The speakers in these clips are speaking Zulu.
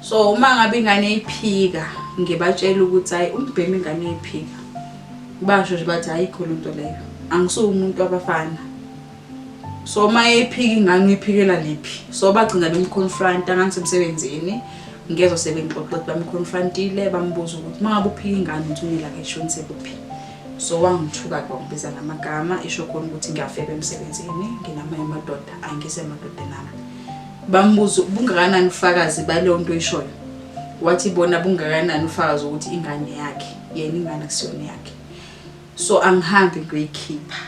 So uma ngabe ingane iphika ngibatshela ukuthi hayi umbhemi ingane iphika. Basho nje bathi ayikho lento leyo. Angisuye umuntu wabafana. So uma ephika ingane uyiphikela liphi. So bagcina bemconfront angisemsebenzini. Ngezwe sebengixoxa bamconfrontile bambuza ukuthi mangabe uphika ingane uthunila ke shonise kuphi. So wangithuka kwakubiza ngamagama isho khona ukuthi ngiyafeba emsebenzini nginamanye amadoda angisemadoda nami. Bambuza bungakanani ufakazi baleyo nto ishoyo. Wathi bona bungakanani ufakazi ukuthi ingane yakhe yena ingane akusiyona yakhe. So angihambi ngiyikhipha.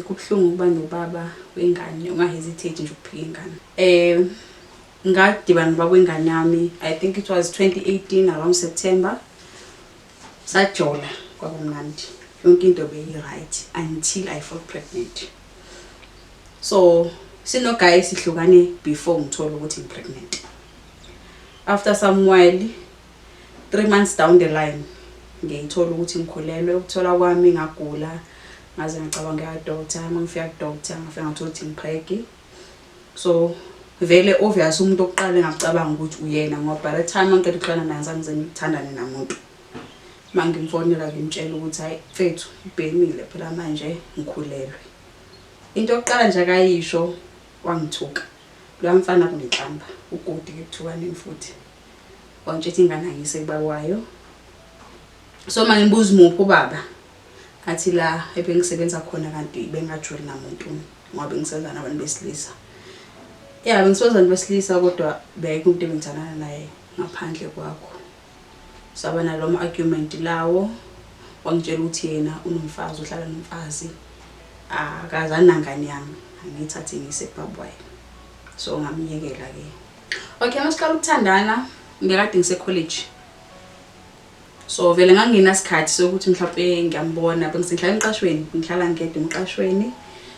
Kubuhlungu ukuba nobaba wengane ungahesitate nje ukuphika ingane. Ngadibana nobaba wengane yami, I think it was 2018 around September. Sajola kwabamnandi. Yonke into beyi-right until I felt pregnant. So sino guys sihlukane before ngithola ukuthi I'm pregnant. After some while 3 months down the line ngiyithola ukuthi ngikhulelwe. Ukuthola kwami ngagula ngaze ngicabanga ngeadoctor mangifika kudoctor ngafika ngathola ukuthi ngipregnant. So vele obvious umuntu oqala engacabanga ukuthi uyena ngoba by the time ngicela ukuxana naye zangize ngithandane namuntu. Mangimfonela ngimtshela ukuthi hayi mfethu ibhemile phela manje ngikhulelwe. Into yokuqala nje akayisho wangithuka. Lo mfana kunenhlamba ugodi ekuthukaneni futhi. Wangitshela ingane angise kubakwayo. So mangibuza umuphi ubaba athi la ebengisebenza khona kanti bengajweli namuntu ngoba bengisebenza nabantu besilisa. Yeah, bengisebenza nabantu besilisa kodwa beke umuntu ebengithandana naye ngaphandle kwakho. Sabana lo argument lawo wangitshela ukuthi yena unomfazi uhlala nomfazi akazana nangane yami angithathe ngise kubabwayo. So ngamiyekela ke. Okay, masiqala ukuthandana ngekade ngise college. So vele nganginasikhathi sokuthi mhlawumbe ngiyambona bengihlala emqashweni ngihlala ngedwa emqashweni.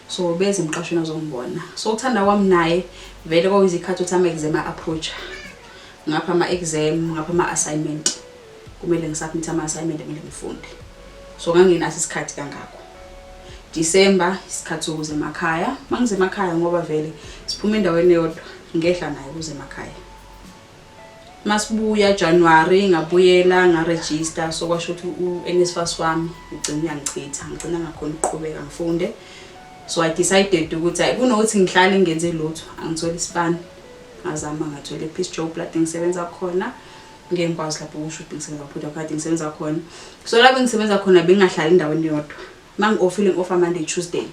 So beze emqashweni azongibona. So ukuthanda kwami naye vele kwakuyizikhathi ukuthi ama exam approach. Ngapha ama exam ngapha ama assignment. Kumele ngisubmit ama assignment kumele ngifunde. So nganginaso isikhathi kangako. December isikhathi ukuze emakhaya. Mangize emakhaya ngoba vele siphuma endaweni eyodwa ngehla naye ukuze emakhaya. Masibuya January ngabuyela ngaregister so kwasho ukuthi uNSFAS wami ugcina uyangichitha ngicina ngakhona ukuqhubeka ngifunde. So I decided ukuthi kunokuthi ngihlale ngenze lutho angithola ispan ngazama ngathola ipeace job lapho ngisebenza khona ngengikwazi lapho ukusho ukuthi ngisebenza phela kade ngisebenza khona. So lapho ngisebenza khona bengahlali endaweni yodwa. Mangi-offile offer Monday Tuesday.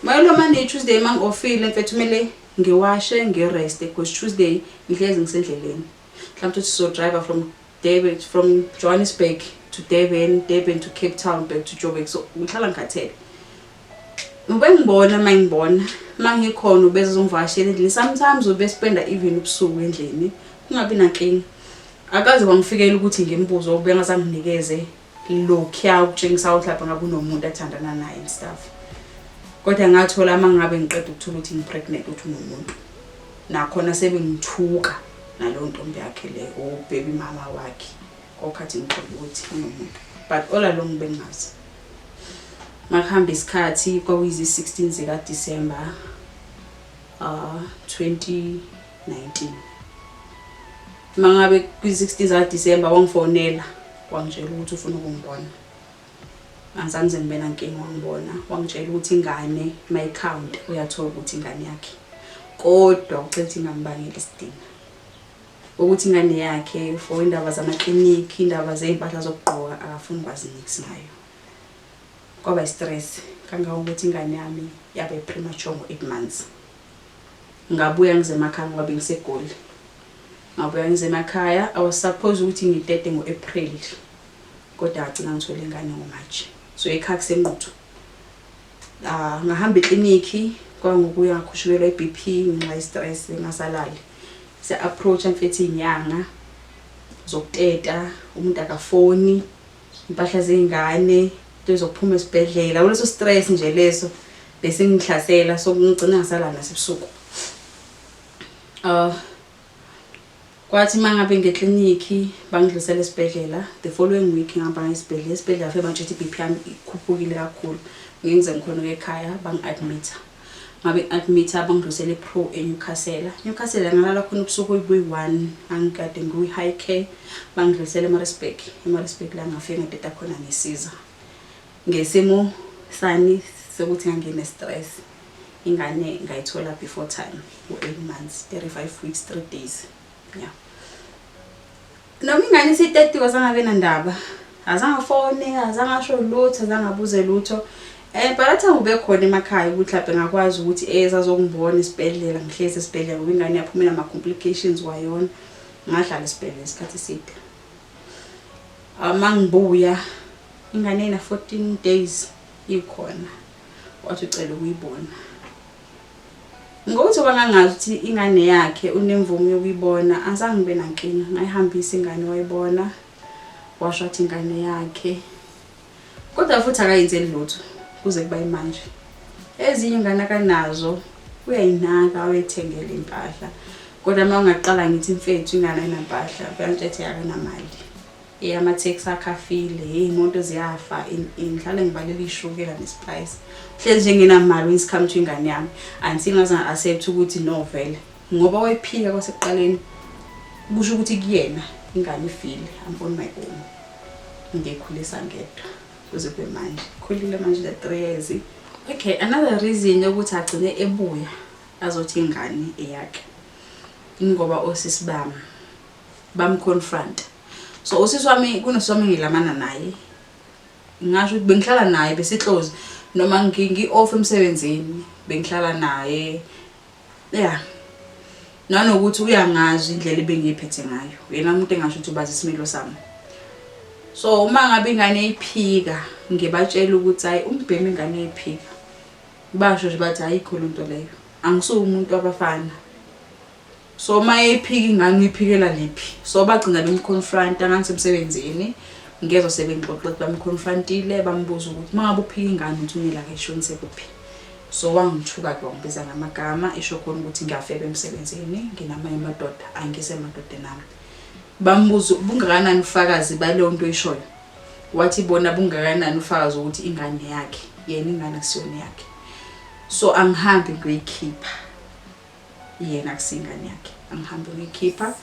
Mayelo Monday Tuesday mangi-offile mfethu kumele ngiwashe ngirest because Tuesday ngihlezi ngisendleleni. Mhlawumbe so driver from Johannesburg to Durban to Cape Town back to Joburg. So ngihlala ngikhathele. Ubengibona mangikhona ubeze uzongivashela endlini. Sometimes ubespenda even ubusuku endlini. Kungabi nankinga. Akaze wangifikela ukuthi ngimbuzo ubengazanginikeze lokho ukutshengisa ukuthi lapha ngabe unomuntu athandana naye and stuff. Kodwa ngathola mangabe ngiqeda ukuthola ukuthi ngipregnant uthi unomuntu. Nakhona sebengithuka nalo ntombi yakhe le baby mama wakhe. Okhathi ngikho ukuthi unomuntu. But all along bengazi. Makuhamba isikhathi kwakuyizi 16 zika December 2019. Mangabe kwi-16 zika December wangifonela wangitshela ukuthi ufuna ukungibona. Angizange ngibe nankinga wangibona wangitshela ukuthi ingane my count uyathola ukuthi ingane yakhe. Kodwa ucela ingambangela isidingo. Ukuthi ingane yakhe for indaba zamaklinikhi indaba zezimpahla zokugqoka akafuni kwazi nix ngayo. Kwaba stress kangangokuthi ingane yami yabe premature ngo8 months. Ngabuya ngize emakhaya ngoba bengisegoli. Ngabuya ngize emakhaya I was supposed ukuthi ngidede ngoApril. Kodwa agcina ngithola ingane ngoMarch. So ekhaya kusemquthu. Ngahamba eklinikhi kwangokuya ngakhushukela iBP ngenxa stress ngasalali. Se approach mfethu inyanga zokuteta umuntu akafoni impahla zengane zokuphuma esibhedlela uleso stress nje leso bese ngihlasela so ngigcina ngisalala nasebusuku. Kwathi mangabe ngekliniki bangidlulisela esibhedlela, the following week ngihamba esibhedlela fe manje iBP yami ikhuphukile kakhulu. Ngize ngikhona ekhaya bangi-admit. Ngabe admita bangidlulisela ePro eNewcastle. Newcastle ngalala khona ubusuku obuyi-1 angikade ngiyi-high care bangidlulisela eMaritzburg la ngafika ngedeta khona ngisiza. Ngesimo sani sokuthi ngangine stress. Ingane ngayithola before time, 8 months, 35 weeks, 3 days. Yeah. Noma ingane isi-30 wasangabe nandaba. Azangafone, azangasho lutho, azangabuze lutho. Phakathi ube khona emakhaya ukuthi lapho ngakwazi ukuthi ezazongibona esibhedlela ngihlezi esibhedlela ngoba ingane yaphumela ama complications wayona. Ngahlala esibhedlela isikhathi eside. Mangibuya ingane ina 14 days ikhona. Wathi ucela ukuyibona. Ngokuthi bangangazi ukuthi ingane yakhe unemvumo yokuyibona, azangibe nankinga. Ngayihambisa ingane wayibona. Washo wathi ingane yakhe. Kodwa futhi akayenzeli lutho kuze kuba manje. Ezinye ingane akanazo uyayinaka uyithengele impahla. Kodwa mawungaqala ngithi mfethu ingane ayinampahla, bayantshethe akanamali. Ama taxi akhafile, imoto ziyafa, ngihlale ngibalela ishukela nespice. Hlezi nje nginamali wesikhama ingane yami. Until ngaze accept ukuthi no vele. Ngoba wayiphika kwasekuqaleni kusho ukuthi kuyena ingane ifile, I'm on my own. Ngikhulisa ngedwa kuze kube manje. Khulile manje la 3 years. Okay, another reason ukuthi agcine ebuya azothi ingane eyakhe. Ngoba osisi bamconfront. So usisi wami kunosisi ngilamana naye. Ngasho ukuthi bengihlala naye besiclose noma ngi-off emsebenzini bengihlala naye. Yeah. Nanokuthi uyangazi indlela ebengiyiphethe ngayo. Yena umuntu engasho ukuthi ubazi isimilo sami. So uma ngabe ingane iphika ngibatshela ukuthi hayi umbhemi ingane iphika. Basho nje bathi ayikho lonto leyo. Angisuye umuntu wabafana. So maye iphika ingane iphikela lephi. So bagcina bemconfront angisemsebenzini. Ngezo sebengixoxa bamconfrontile bambuza ukuthi mangabe uphika ingane uthumela ke shonise kuphi. So wangithuka ke wangibiza ngamagama esho khona ukuthi ngiyafeba emsebenzini nginamanye amadoda angisemadoda nami. Bambuza bungakanani ufakazi baleyo nto eshoyo. Wathi bona bungakanani ufakazi ukuthi ingane yakhe yena ingane akusiyona yakhe. So angihambi ngiyikhipha yena akusingane yakhe angihambi ngiyikhipha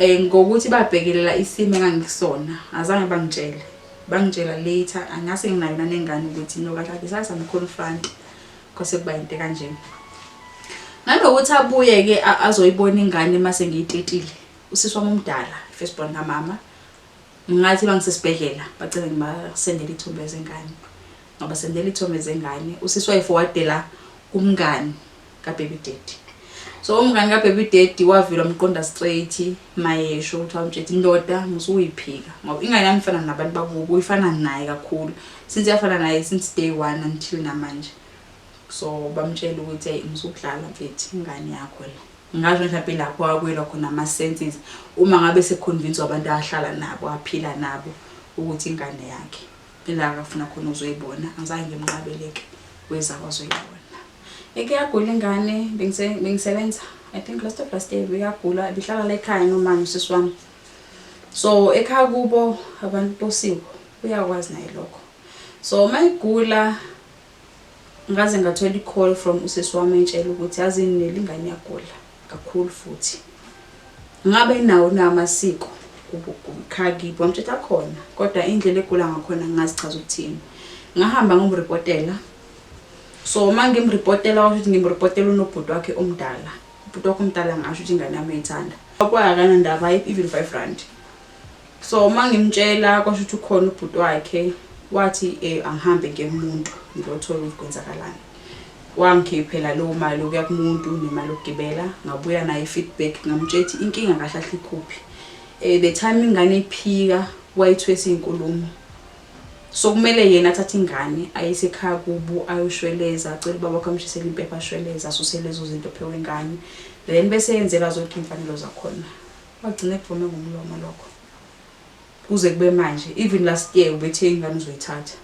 ngokuthi babhekelela isimo engangisona azange bangitshela later angase nginayo nanengane ukuthi no kahle sasa ngiconfront kose kuba into kanje. Nanokuthi abuye ke azoyibona ingane mase ngiyitetile. Usisi wami omdala firstborn kamama ngathi bangisesibhedlela bacela ngibasendele ithombe zengane. Ngabasendele ithombe zengane usisi wayiforwardela kumngane kaBaby Daddy. So umngane kaBaby Daddy wavela umqonda straight mayesho ukuthi wamtshela indoda ngisuyiphika ngoba ingane yami ifana nabantu bakubo uyifana naye kakhulu since yafana naye since day 1 until namanje. So bamtshela ukuthi hey ngizokudlala mfethu ingane yakho la. Ngasho mhlawumbe lapho akwela khona ama senses uma ngabe seconvince abantu ahlala nabo aphila nabo ukuthi ingane yakhe ila akafuna khona uzoyibona angizange ngimqabeleke weza kwazoyibona. Eke yagula ingane bengisebenza I think last day uyagula bihlala la ekhaya nomama usisi wami. So ekhaya kubo abantu bosiwe uyakwazi naye lokho. So mayigula ngaze ngathola i-call from usisi wami entshela ukuthi yazi nelingane yagula kakhulu futhi. Ngabe inawo namasiko kubukhaki bomthetha khona kodwa indlela egula ngakhona ngazichaza ukuthini. Ngahamba ngomreportela. So manje ngimreportela ukuthi ngimreportela unobhuti wakhe omdala. Ubhuti wakhe omdala ngasho ukuthi ingane yami ayithanda. Kwakuyakana ndaba even 5 rand. So manje ngimtshela kwasho ukuthi ukhona ubhuti wakhe wathi angihambe ngemuntu ngiyothola ukwenzakalani. Wangikhiphela lo mali okuya kumuntu nemali okugibela ngabuya naye feedback ngamtshela inkinga kahle ikhuphi. The time ingane iphika wayithwesa inkulumo. So kumele yena athathe ingane ayise ekhaya kubo ayoshweleza acela baba kamshisela impepha ashweleza asusele lezo zinto phewe ingane then bese yenzela zonke imfanelo zakhona. Wagcina kuvume ngomlomo lokho. Kuze kube manje even last year ubethe ingane uzoyithatha.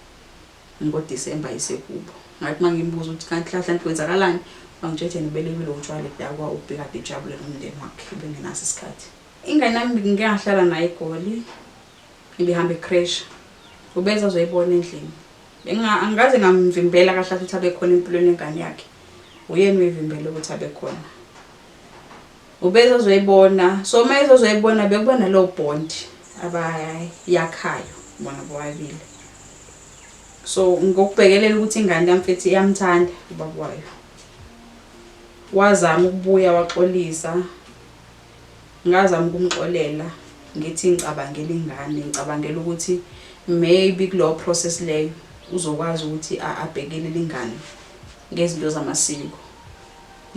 NgoDecember isekubo. Ngathi mangimbuza ukuthi kanti hlahla kwenzakalani bangitshela nibelekile utshwala edakwa ubheka bejabule nomndeni wakhe bengenaso isikhathi. ingane yami ngike ngahlala naye eGoli ngibihamba ecrash ubeza zoyibona endlini angaze ngamvimbela kahle ukuthi abe khona empilweni yengane yakhe uyena uyivimbele ukuthi abe khona ubeza zoyibona so uma ezoyibona bekuba nalo bond abayakhayo bona bobabili so ngokubhekelela ukuthi ingane yami mfethu iyamthanda ubaba wayo wazama ukubuya waxolisa ngazama ukumxolela ngithi ngicabangela ingane ngicabangela ukuthi maybe kulo process leyo uzokwazi ukuthi abhekelele ingane ngezinto zamasiko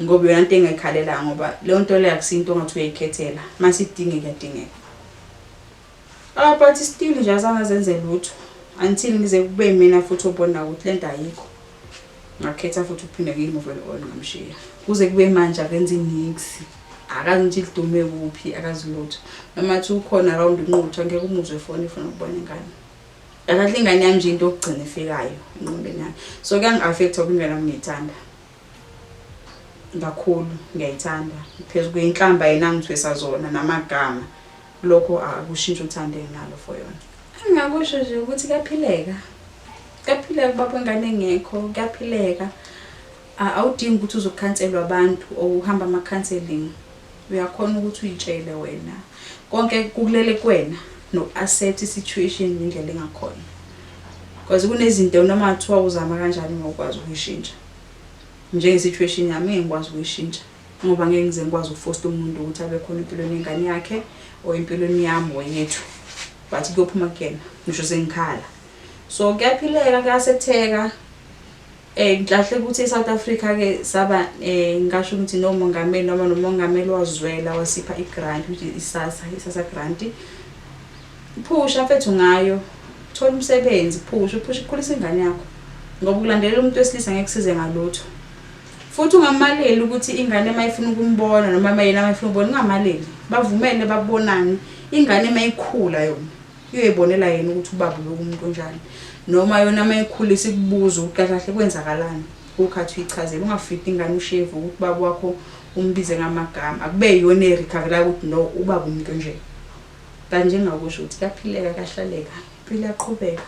ngoba yona into engekhalela ngoba leyo nto leyo akusinto ongathi uyayikhethela mase idingeka yadingeka but still nje azangazenze lutho until ngize kube mina futhi obona ukuthi lento ayikho ngakhetha futhi ukuphinde ngimove on ngamshiya kuze kube manje akenza inix akazi nje lidume kuphi akazi lutho nomathi ukhona around inquthu ngeke umuzwe phone ifuna ukubona ingane akahle ingane yami nje into yokugcina efikayo inqondweni yami so kuyangi-affect ingane yami ngiyithanda kakhulu ngiyayithanda phezulu kwinhlamba yena ngithwesa zona namagama lokho akushintsha uthande nalo for yona engakusho nje ukuthi kuyaphileka baba ingane engekho kuyaphileka awudingi ukuthi uzokukhanselwa abantu uhamba ama counseling uyakhona ukuthi uyitshele wena konke kukulele kuwena no accept situation indlela engakhona because kunezinto noma kuthiwa uzama kanjani ngokwazi ukuyishintsha njenge situation yami ngikwazi ukuyishintsha ngoba ngeke ngize ngikwazi ukuforce umuntu ukuthi abe khona empilweni yengane yakhe o empilweni yami oyethu but kuyophuma kuyena ngisho sengikhala so kuyaphileka kuyasetheka ngihlahle ukuthi eSouth Africa ke saba ngisho ukuthi nomongameli noma nomongameli wazwela wasipha igrant which isasa grant phusha mfethu ngayo thola umsebenzi phusha ikhulisa ingane yakho ngoba ukulandelela umuntu wesilisa ngeke kusize ngalutho futhi ungamaleli ukuthi ingane mayifuna ukumbona noma mayena mayifuna ukubona ungamaleli bavumele babonane ingane mayikhula yona uyoyibonela yena ukuthi ubaba lokumuntu onjani noma yona mayikhulisa ikubuza ukuthi kahle kwenzakalani ukhathi uyichazela ungafiti ingane ushevu ukuthi baba wakho umbize ngamagama akube yona erecover ukuthi no ubaba umuntu nje kanje ngakusho ukuthi kuyaphileka kahlaleka impilo yaqhubeka